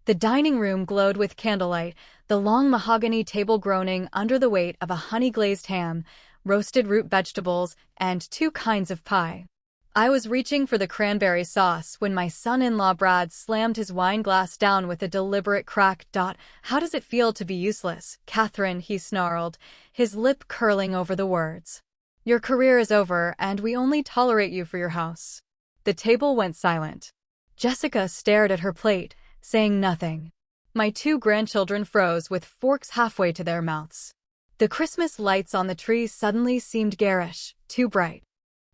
The dining room glowed with candlelight, the long mahogany table groaning under the weight of a honey-glazed ham, roasted root vegetables, and two kinds of pie. I was reaching for the cranberry sauce when my son-in-law Brad slammed his wine glass down with a deliberate crack. "How does it feel to be useless, Catherine?" he snarled, his lip curling over the words. "Your career is over, and we only tolerate you for your house." The table went silent. Jessica stared at her plate, saying nothing. My two grandchildren froze with forks halfway to their mouths. The Christmas lights on the tree suddenly seemed garish, too bright.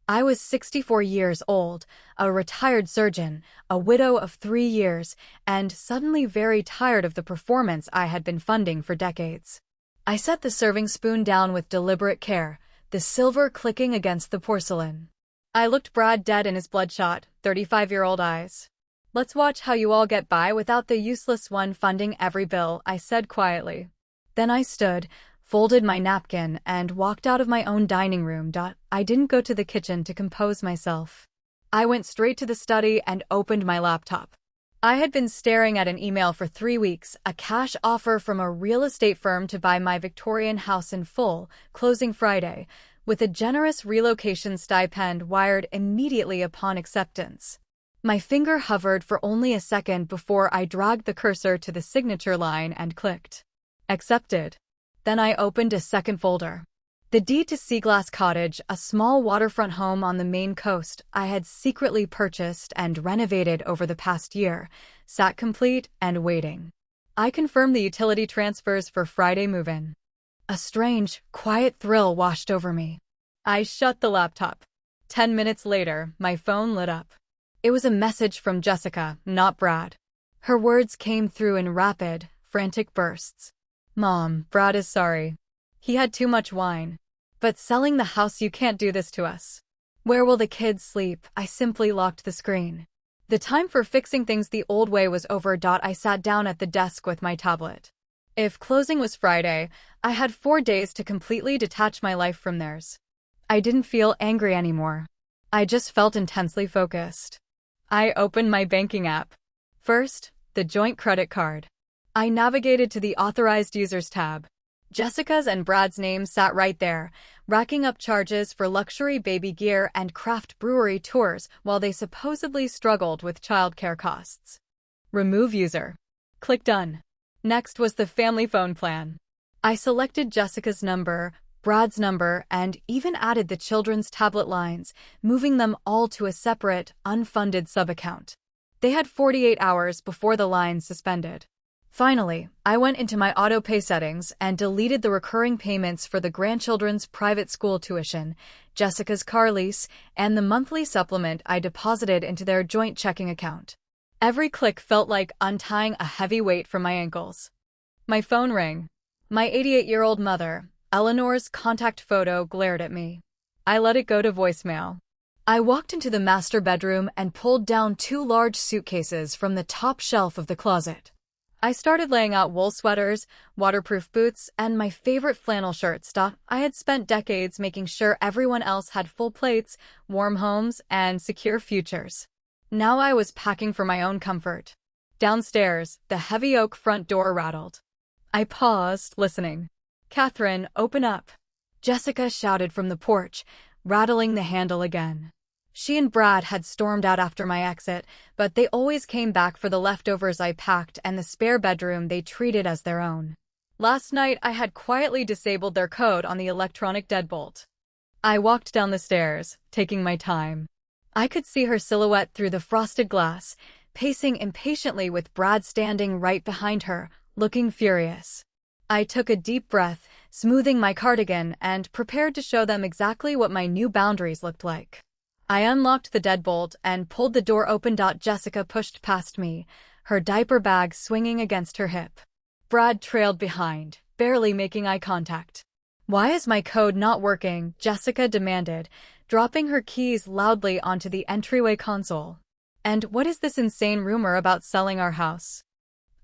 I was 64 years old, a retired surgeon, a widow of 3 years, and suddenly very tired of the performance I had been funding for decades. I set the serving spoon down with deliberate care, the silver clicking against the porcelain. I looked Brad dead in his bloodshot, 35-year-old eyes. "Let's watch how you all get by without the useless one funding every bill," I said quietly. Then I stood, folded my napkin, and walked out of my own dining room. I didn't go to the kitchen to compose myself. I went straight to the study and opened my laptop. I had been staring at an email for 3 weeks, a cash offer from a real estate firm to buy my Victorian house in full, closing Friday, with a generous relocation stipend wired immediately upon acceptance. My finger hovered for only a second before I dragged the cursor to the signature line and clicked. Accepted. Then I opened a second folder. The deed to Seaglass Cottage, a small waterfront home on the Maine coast I had secretly purchased and renovated over the past year, sat complete and waiting. I confirmed the utility transfers for Friday move-in. A strange, quiet thrill washed over me. I shut the laptop. 10 minutes later, my phone lit up. It was a message from Jessica, not Brad. Her words came through in rapid, frantic bursts. "Mom, Brad is sorry. He had too much wine. But selling the house, you can't do this to us. Where will the kids sleep?" I simply locked the screen. The time for fixing things the old way was over. I sat down at the desk with my tablet. If closing was Friday, I had 4 days to completely detach my life from theirs. I didn't feel angry anymore. I just felt intensely focused. I opened my banking app. First, the joint credit card. I navigated to the Authorized Users tab. Jessica's and Brad's names sat right there, racking up charges for luxury baby gear and craft brewery tours while they supposedly struggled with childcare costs. Remove user. Click Done. Next was the family phone plan. I selected Jessica's number, Brad's number, and even added the children's tablet lines, moving them all to a separate, unfunded sub-account. They had 48 hours before the lines suspended. Finally, I went into my auto-pay settings and deleted the recurring payments for the grandchildren's private school tuition, Jessica's car lease, and the monthly supplement I deposited into their joint checking account. Every click felt like untying a heavy weight from my ankles. My phone rang. My 88-year-old mother, Eleanor's contact photo, glared at me. I let it go to voicemail. I walked into the master bedroom and pulled down 2 large suitcases from the top shelf of the closet. I started laying out wool sweaters, waterproof boots, and my favorite flannel shirts. I had spent decades making sure everyone else had full plates, warm homes, and secure futures. Now I was packing for my own comfort. Downstairs, the heavy oak front door rattled. I paused, listening. "Catherine, open up!" Jessica shouted from the porch, rattling the handle again. She and Brad had stormed out after my exit, but they always came back for the leftovers I packed and the spare bedroom they treated as their own. Last night I had quietly disabled their code on the electronic deadbolt. I walked down the stairs, taking my time. I could see her silhouette through the frosted glass, pacing impatiently with Brad standing right behind her, looking furious. I took a deep breath, smoothing my cardigan, and prepared to show them exactly what my new boundaries looked like. I unlocked the deadbolt and pulled the door open. Jessica pushed past me, her diaper bag swinging against her hip. Brad trailed behind, barely making eye contact. "Why is my code not working?" Jessica demanded, dropping her keys loudly onto the entryway console. "And what is this insane rumor about selling our house?"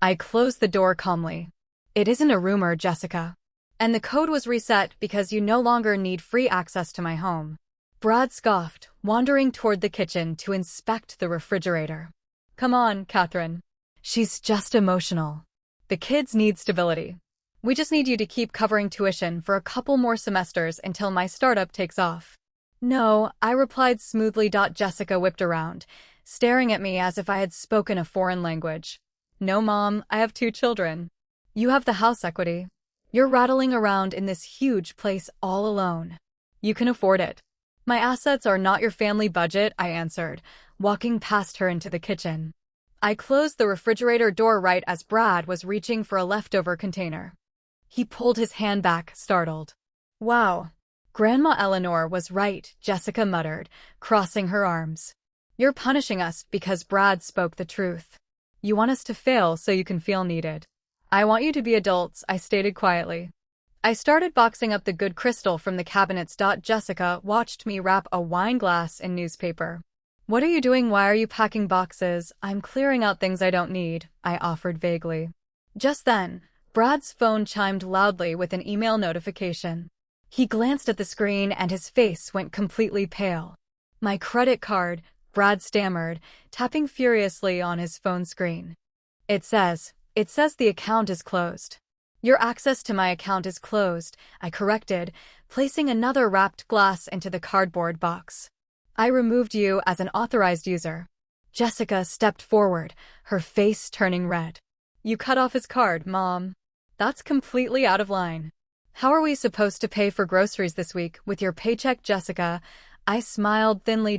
I closed the door calmly. "It isn't a rumor, Jessica. And the code was reset because you no longer need free access to my home." Brad scoffed, wandering toward the kitchen to inspect the refrigerator. "Come on, Catherine." She's just emotional. The kids need stability. We just need you to keep covering tuition for a couple more semesters until my startup takes off. No, I replied smoothly. Jessica whipped around, staring at me as if I had spoken a foreign language. No, Mom, I have 2 children. You have the house equity. You're rattling around in this huge place all alone. You can afford it. My assets are not your family budget, I answered, walking past her into the kitchen. I closed the refrigerator door right as Brad was reaching for a leftover container. He pulled his hand back, startled. Wow. Grandma Eleanor was right, Jessica muttered, crossing her arms. You're punishing us because Brad spoke the truth. You want us to fail so you can feel needed. I want you to be adults, I stated quietly. I started boxing up the good crystal from the cabinets. Jessica watched me wrap a wine glass in newspaper. What are you doing? Why are you packing boxes? I'm clearing out things I don't need, I offered vaguely. Just then, Brad's phone chimed loudly with an email notification. He glanced at the screen and his face went completely pale. My credit card, Brad stammered, tapping furiously on his phone screen. It says the account is closed. Your access to my account is closed, I corrected, placing another wrapped glass into the cardboard box. I removed you as an authorized user. Jessica stepped forward, her face turning red. You cut off his card, Mom. That's completely out of line. How are we supposed to pay for groceries this week with your paycheck, Jessica? I smiled thinly.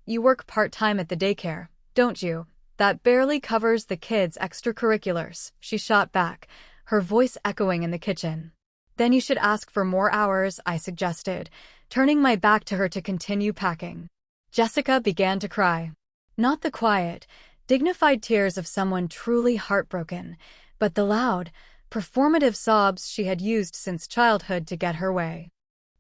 You work part-time at the daycare, don't you? That barely covers the kids' extracurriculars, she shot back, her voice echoing in the kitchen. Then you should ask for more hours, I suggested, turning my back to her to continue packing. Jessica began to cry. Not the quiet, dignified tears of someone truly heartbroken, but the loud, performative sobs she had used since childhood to get her way.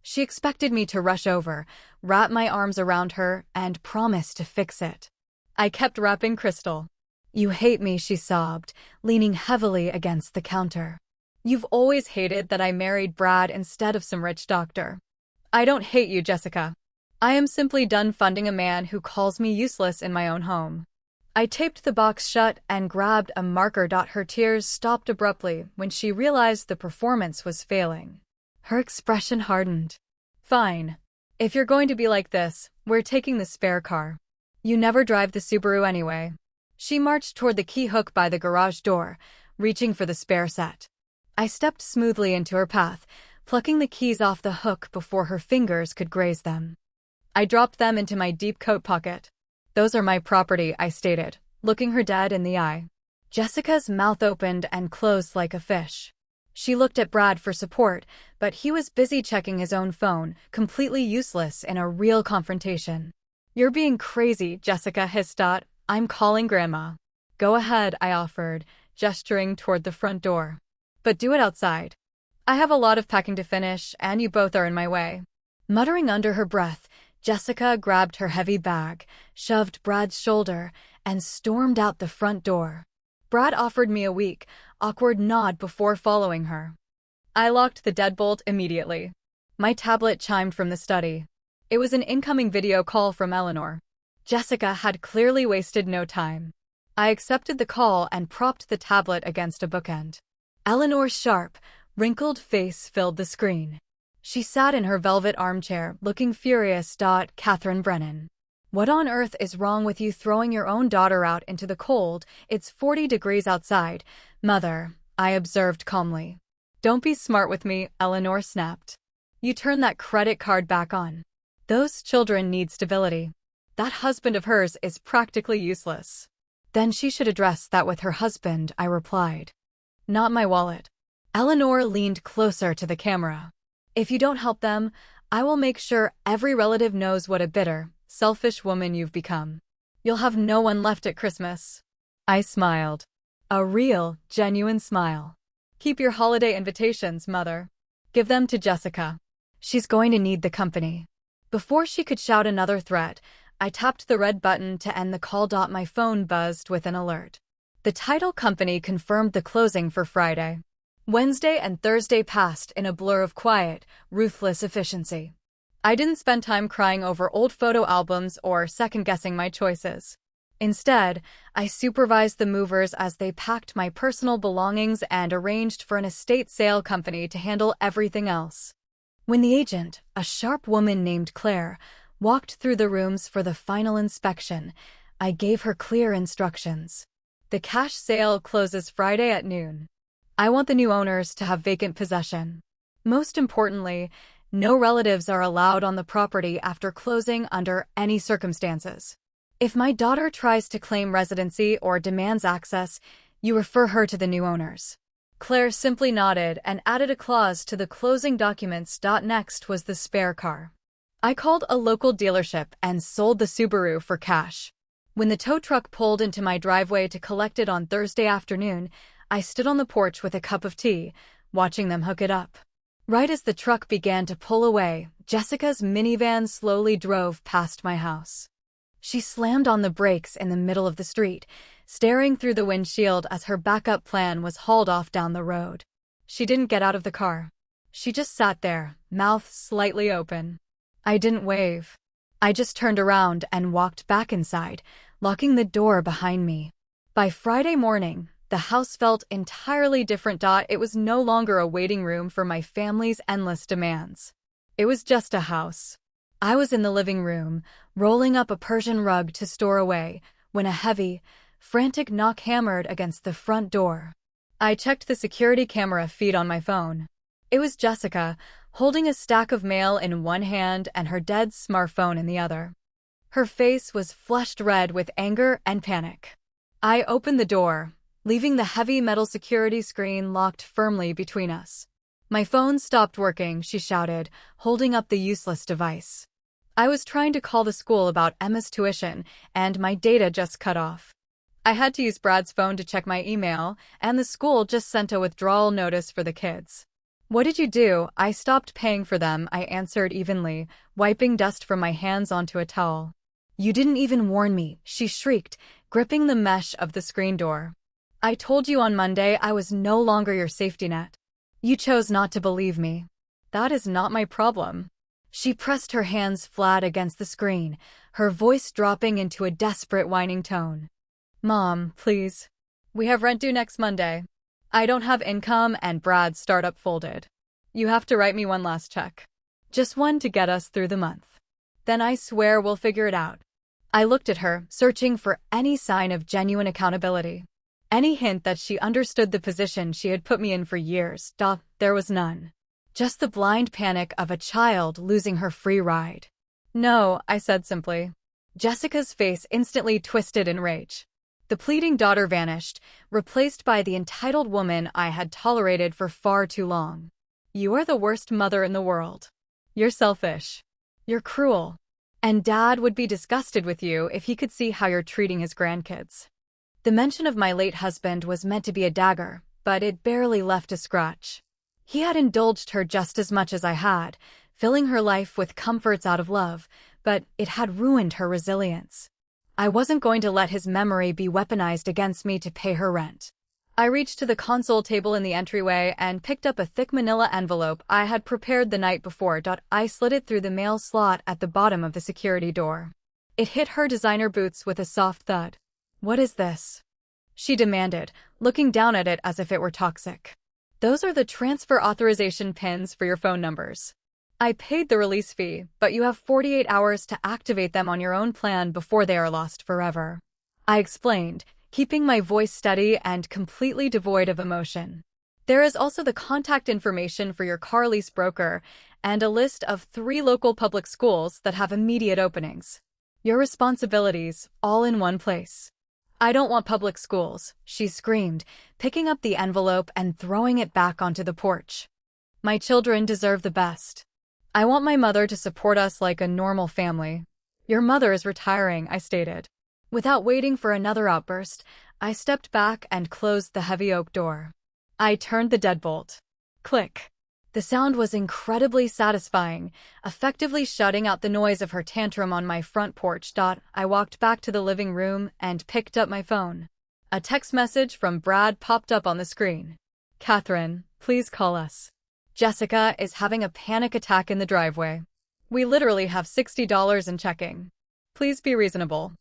She expected me to rush over, wrap my arms around her, and promise to fix it. I kept wrapping crystal. You hate me, she sobbed, leaning heavily against the counter. You've always hated that I married Brad instead of some rich doctor. I don't hate you, Jessica. I am simply done funding a man who calls me useless in my own home. I taped the box shut and grabbed a marker. Her tears stopped abruptly when she realized the performance was failing. Her expression hardened. Fine. If you're going to be like this, we're taking the spare car. You never drive the Subaru anyway. She marched toward the key hook by the garage door, reaching for the spare set. I stepped smoothly into her path, plucking the keys off the hook before her fingers could graze them. I dropped them into my deep coat pocket. Those are my property, I stated, looking her dead in the eye. Jessica's mouth opened and closed like a fish. She looked at Brad for support, but he was busy checking his own phone, completely useless in a real confrontation. You're being crazy, Jessica hissed. I'm calling Grandma. Go ahead, I offered, gesturing toward the front door. But do it outside. I have a lot of packing to finish, and you both are in my way. Muttering under her breath, Jessica grabbed her heavy bag, shoved Brad's shoulder, and stormed out the front door. Brad offered me a weak, awkward nod before following her. I locked the deadbolt immediately. My tablet chimed from the study. It was an incoming video call from Eleanor. Jessica had clearly wasted no time. I accepted the call and propped the tablet against a bookend. Eleanor's sharp, wrinkled face filled the screen. She sat in her velvet armchair, looking furious. Catherine Brennan. What on earth is wrong with you throwing your own daughter out into the cold? It's 40 degrees outside. Mother, I observed calmly. Don't be smart with me, Eleanor snapped. You turn that credit card back on. Those children need stability. That husband of hers is practically useless. Then she should address that with her husband, I replied. Not my wallet. Eleanor leaned closer to the camera. If you don't help them, I will make sure every relative knows what a bitter, selfish woman you've become. You'll have no one left at Christmas. I smiled. A real, genuine smile. Keep your holiday invitations, Mother. Give them to Jessica. She's going to need the company. Before she could shout another threat, I tapped the red button to end the call. My phone buzzed with an alert. The title company confirmed the closing for Friday. Wednesday and Thursday passed in a blur of quiet, ruthless efficiency. I didn't spend time crying over old photo albums or second-guessing my choices. Instead, I supervised the movers as they packed my personal belongings and arranged for an estate sale company to handle everything else. When the agent, a sharp woman named Claire, walked through the rooms for the final inspection, I gave her clear instructions. The cash sale closes Friday at noon. I want the new owners to have vacant possession. Most importantly, no relatives are allowed on the property after closing under any circumstances. If my daughter tries to claim residency or demands access, you refer her to the new owners. Claire simply nodded and added a clause to the closing documents. Next was the spare car. I called a local dealership and sold the Subaru for cash. When the tow truck pulled into my driveway to collect it on Thursday afternoon, I stood on the porch with a cup of tea, watching them hook it up. Right as the truck began to pull away, Jessica's minivan slowly drove past my house. She slammed on the brakes in the middle of the street, staring through the windshield as her backup plan was hauled off down the road. She didn't get out of the car. She just sat there, mouth slightly open. I didn't wave. I just turned around and walked back inside, locking the door behind me. By Friday morning, the house felt entirely different. It was no longer a waiting room for my family's endless demands. It was just a house. I was in the living room, rolling up a Persian rug to store away, when a heavy, frantic knock hammered against the front door. I checked the security camera feed on my phone. It was Jessica, holding a stack of mail in one hand and her dead smartphone in the other. Her face was flushed red with anger and panic. I opened the door, leaving the heavy metal security screen locked firmly between us. My phone stopped working, she shouted, holding up the useless device. I was trying to call the school about Emma's tuition, and my data just cut off. I had to use Brad's phone to check my email, and the school just sent a withdrawal notice for the kids. What did you do? I stopped paying for them, I answered evenly, wiping dust from my hands onto a towel. You didn't even warn me, she shrieked, gripping the mesh of the screen door. I told you on Monday I was no longer your safety net. You chose not to believe me. That is not my problem. She pressed her hands flat against the screen, her voice dropping into a desperate whining tone. Mom, please. We have rent due next Monday. I don't have income and Brad's startup folded. You have to write me one last check. Just one to get us through the month. Then I swear we'll figure it out. I looked at her, searching for any sign of genuine accountability. Any hint that she understood the position she had put me in for years. There was none. Just the blind panic of a child losing her free ride. No, I said simply. Jessica's face instantly twisted in rage. The pleading daughter vanished, replaced by the entitled woman I had tolerated for far too long. You are the worst mother in the world. You're selfish. You're cruel. And Dad would be disgusted with you if he could see how you're treating his grandkids. The mention of my late husband was meant to be a dagger, but it barely left a scratch. He had indulged her just as much as I had, filling her life with comforts out of love, but it had ruined her resilience. I wasn't going to let his memory be weaponized against me to pay her rent. I reached to the console table in the entryway and picked up a thick manila envelope I had prepared the night before. I slid it through the mail slot at the bottom of the security door. It hit her designer boots with a soft thud. What is this? She demanded, looking down at it as if it were toxic. Those are the transfer authorization pins for your phone numbers. I paid the release fee, but you have 48 hours to activate them on your own plan before they are lost forever. I explained, keeping my voice steady and completely devoid of emotion. There is also the contact information for your car lease broker and a list of 3 local public schools that have immediate openings. Your responsibilities, all in one place. I don't want public schools, she screamed, picking up the envelope and throwing it back onto the porch. My children deserve the best. I want my mother to support us like a normal family. Your mother is retiring, I stated. Without waiting for another outburst, I stepped back and closed the heavy oak door. I turned the deadbolt. Click. The sound was incredibly satisfying, effectively shutting out the noise of her tantrum on my front porch. I walked back to the living room and picked up my phone. A text message from Brad popped up on the screen. Catherine, please call us. Jessica is having a panic attack in the driveway. We literally have $60 in checking. Please be reasonable.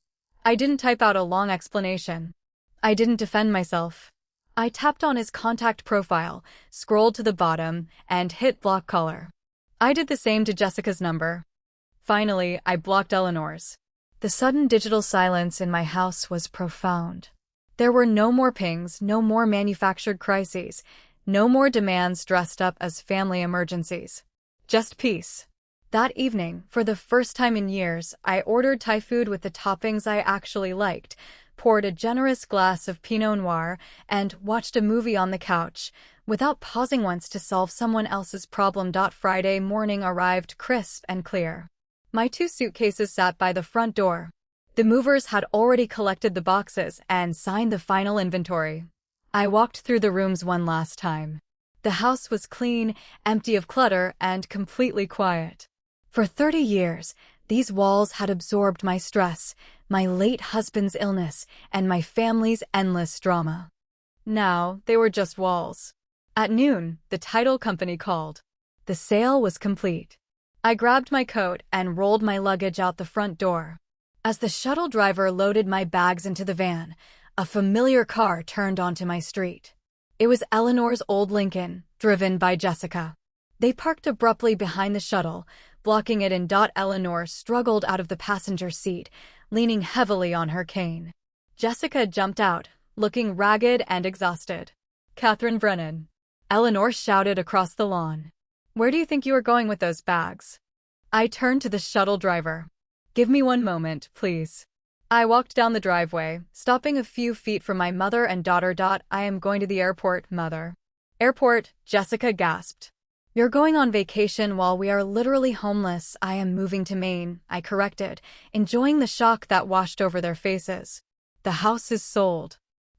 I didn't type out a long explanation. I didn't defend myself. I tapped on his contact profile, scrolled to the bottom, and hit block caller. I did the same to Jessica's number. Finally, I blocked Eleanor's. The sudden digital silence in my house was profound. There were no more pings, no more manufactured crises, no more demands dressed up as family emergencies. Just peace. That evening, for the first time in years, I ordered Thai food with the toppings I actually liked, poured a generous glass of Pinot Noir, and watched a movie on the couch, without pausing once to solve someone else's problem. Friday morning arrived crisp and clear. My 2 suitcases sat by the front door. The movers had already collected the boxes and signed the final inventory. I walked through the rooms one last time. The house was clean, empty of clutter, and completely quiet. For 30 years, these walls had absorbed my stress, my late husband's illness, and my family's endless drama. Now, they were just walls. At noon, the title company called. The sale was complete. I grabbed my coat and rolled my luggage out the front door. As the shuttle driver loaded my bags into the van, a familiar car turned onto my street. It was Eleanor's old Lincoln, driven by Jessica. They parked abruptly behind the shuttle, blocking it in. Eleanor struggled out of the passenger seat, leaning heavily on her cane. Jessica jumped out, looking ragged and exhausted. "Catherine Brennan," Eleanor shouted across the lawn. "Where do you think you are going with those bags?" I turned to the shuttle driver. "Give me one moment, please." I walked down the driveway, stopping a few feet from my mother and daughter. "I am going to the airport, Mother." "Airport?" Jessica gasped. "You're going on vacation while we are literally homeless." "I am moving to Maine," I corrected, enjoying the shock that washed over their faces. "The house is sold.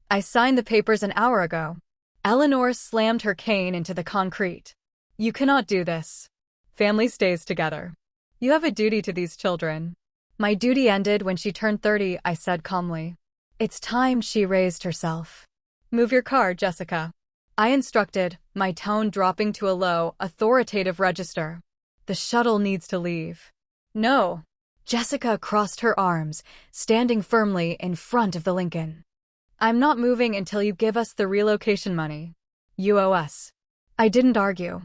I signed the papers an hour ago." Eleanor slammed her cane into the concrete. "You cannot do this. Family stays together. You have a duty to these children." "My duty ended when she turned 30, I said calmly. "It's time." She raised herself. "Move your car, Jessica," I instructed, my tone dropping to a low, authoritative register. "The shuttle needs to leave." "No." Jessica crossed her arms, standing firmly in front of the Lincoln. "I'm not moving until you give us the relocation money. You owe us." I didn't argue.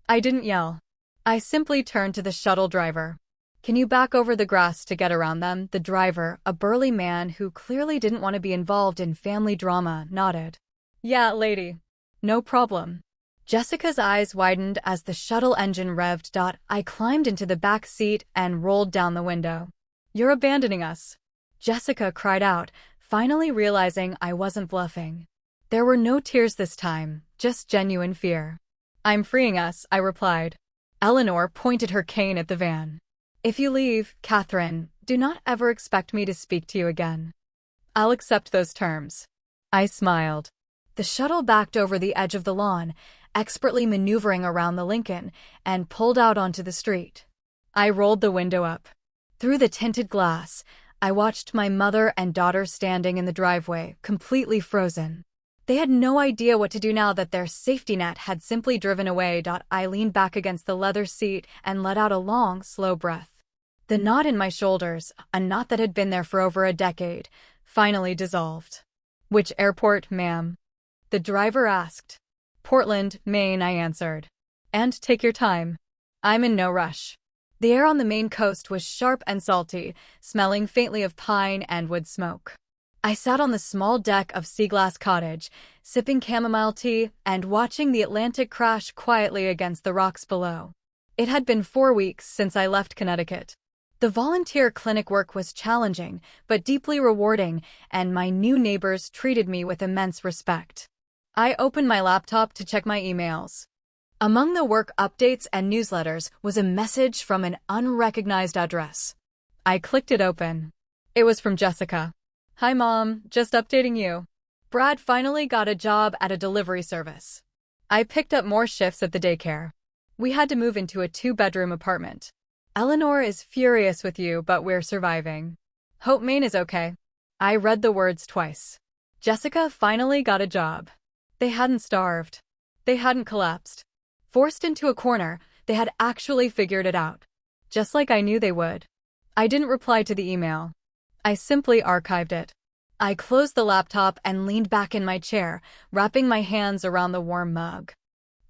I didn't yell. I simply turned to the shuttle driver. "Can you back over the grass to get around them?" The driver, a burly man who clearly didn't want to be involved in family drama, nodded. "Yeah, lady. No problem." Jessica's eyes widened as the shuttle engine revved. I climbed into the back seat and rolled down the window. "You're abandoning us," Jessica cried out, finally realizing I wasn't bluffing. There were no tears this time, just genuine fear. "I'm freeing us," I replied. Eleanor pointed her cane at the van. "If you leave, Catherine, do not ever expect me to speak to you again." "I'll accept those terms." I smiled. The shuttle backed over the edge of the lawn, expertly maneuvering around the Lincoln, and pulled out onto the street. I rolled the window up. Through the tinted glass, I watched my mother and daughter standing in the driveway, completely frozen. They had no idea what to do now that their safety net had simply driven away. I leaned back against the leather seat and let out a long, slow breath. The knot in my shoulders, a knot that had been there for over a decade, finally dissolved. "Which airport, ma'am?" the driver asked. "Portland, Maine," I answered. "And take your time. I'm in no rush." The air on the Maine coast was sharp and salty, smelling faintly of pine and wood smoke. I sat on the small deck of Seaglass Cottage, sipping chamomile tea and watching the Atlantic crash quietly against the rocks below. It had been 4 weeks since I left Connecticut. The volunteer clinic work was challenging, but deeply rewarding, and my new neighbors treated me with immense respect. I opened my laptop to check my emails. Among the work updates and newsletters was a message from an unrecognized address. I clicked it open. It was from Jessica. "Hi, Mom, just updating you. Brad finally got a job at a delivery service. I picked up more shifts at the daycare. We had to move into a 2-bedroom apartment. Eleanor is furious with you, but we're surviving. Hope Maine is okay." I read the words twice. Jessica finally got a job. They hadn't starved. They hadn't collapsed. Forced into a corner, they had actually figured it out. Just like I knew they would. I didn't reply to the email. I simply archived it. I closed the laptop and leaned back in my chair, wrapping my hands around the warm mug.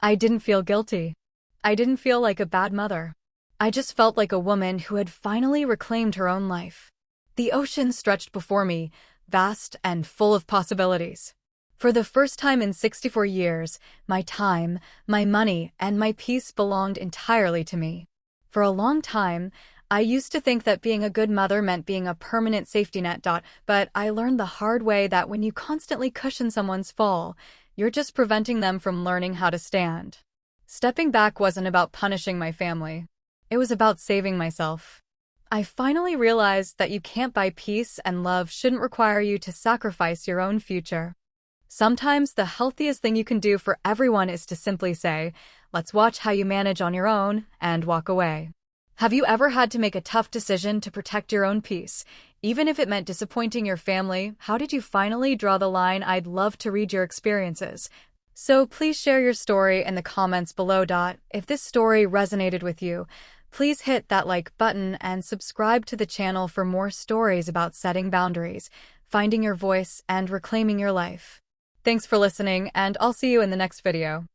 I didn't feel guilty. I didn't feel like a bad mother. I just felt like a woman who had finally reclaimed her own life. The ocean stretched before me, vast and full of possibilities. For the first time in 64 years, my time, my money, and my peace belonged entirely to me. For a long time, I used to think that being a good mother meant being a permanent safety net. But I learned the hard way that when you constantly cushion someone's fall, you're just preventing them from learning how to stand. Stepping back wasn't about punishing my family. It was about saving myself. I finally realized that you can't buy peace, and love shouldn't require you to sacrifice your own future. Sometimes the healthiest thing you can do for everyone is to simply say, "Let's watch how you manage on your own," and walk away. Have you ever had to make a tough decision to protect your own peace, even if it meant disappointing your family? How did you finally draw the line? I'd love to read your experiences. So please share your story in the comments below. If this story resonated with you, please hit that like button and subscribe to the channel for more stories about setting boundaries, finding your voice, and reclaiming your life. Thanks for listening, and I'll see you in the next video.